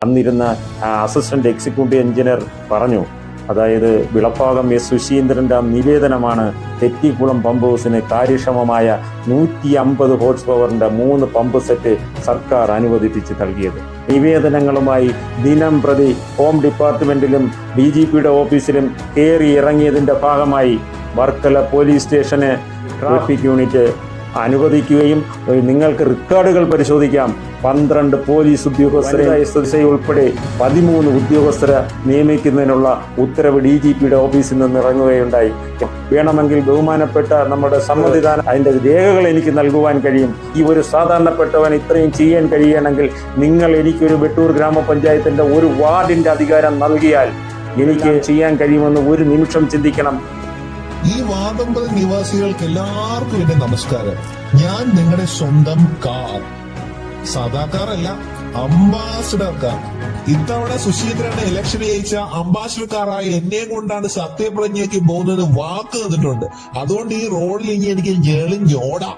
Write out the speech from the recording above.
അന്നിരുന്ന assistant executive engineer പറഞ്ഞു. അതായത് വിളപ്പാകം S സുശീന്ദ്രൻ്റെ നിവേദനമാണ് തെറ്റിക്കുളം pump ഹൗസിന് കാര്യക്ഷമമായ 150 ഹോഴ്സ് പവറിൻ്റെ 3 പമ്പ് സെറ്റ് സർക്കാർ അനുവദിപ്പിച്ച് നൽകിയത്. നിവേദനങ്ങളുമായി ദിനം പ്രതി ഹോം ഡിപ്പാർട്ട്മെന്റിലും DGPയുടെ ഓഫീസിലും കയറി ഇറങ്ങിയതിൻ്റെ ഭാഗമായി വർക്കല പോലീസ് സ്റ്റേഷന് ട്രാഫിക് യൂണിറ്റ് അനുവദിക്കുകയും നിങ്ങൾക്ക് റെക്കോർഡുകൾ പരിശോധിക്കാം, 12 പോലീസ് ഉദ്യോഗസ്ഥരെ SSI ഉൾപ്പെടെ 13 ഉദ്യോഗസ്ഥരെ നിയമിക്കുന്നതിനുള്ള ഉത്തരവ് DGPയുടെ ഓഫീസിൽ നിന്ന് ഇറങ്ങുകയുണ്ടായി. വേണമെങ്കിൽ ബഹുമാനപ്പെട്ട നമ്മുടെ സമ്മതിദാനം അതിൻ്റെ രേഖകൾ എനിക്ക് നൽകുവാൻ കഴിയും. ഈ ഒരു സാധാരണപ്പെട്ടവൻ ഇത്രയും ചെയ്യാൻ കഴിയണമെങ്കിൽ നിങ്ങൾ എനിക്കൊരു വെട്ടൂർ ഗ്രാമപഞ്ചായത്തിൻ്റെ ഒരു വാർഡിൻ്റെ അധികാരം നൽകിയാൽ എനിക്ക് ചെയ്യാൻ കഴിയുമെന്ന് ഒരു നിമിഷം ചിന്തിക്കണം. ഈ വാദമ്പതി നിവാസികൾക്ക് എല്ലാവർക്കും എന്റെ നമസ്കാരം. ഞാൻ നിങ്ങളുടെ സ്വന്തം കാർ, സാധാ കാറല്ല, അംബാസിഡർ കാർ. ഇത്തവണ സുശീന്ദ്രനെ ഇലക്ഷൻ ജയിച്ച അംബാസിഡർ കാറായി എന്നെ കൊണ്ടാണ് സത്യപ്രതിജ്ഞയ്ക്ക് പോകുന്നത് വാക്ക് തന്നിട്ടുണ്ട്. അതുകൊണ്ട് ഈ റോഡിൽ ഇനി എനിക്ക് ഞെളിഞ്ഞോടാം.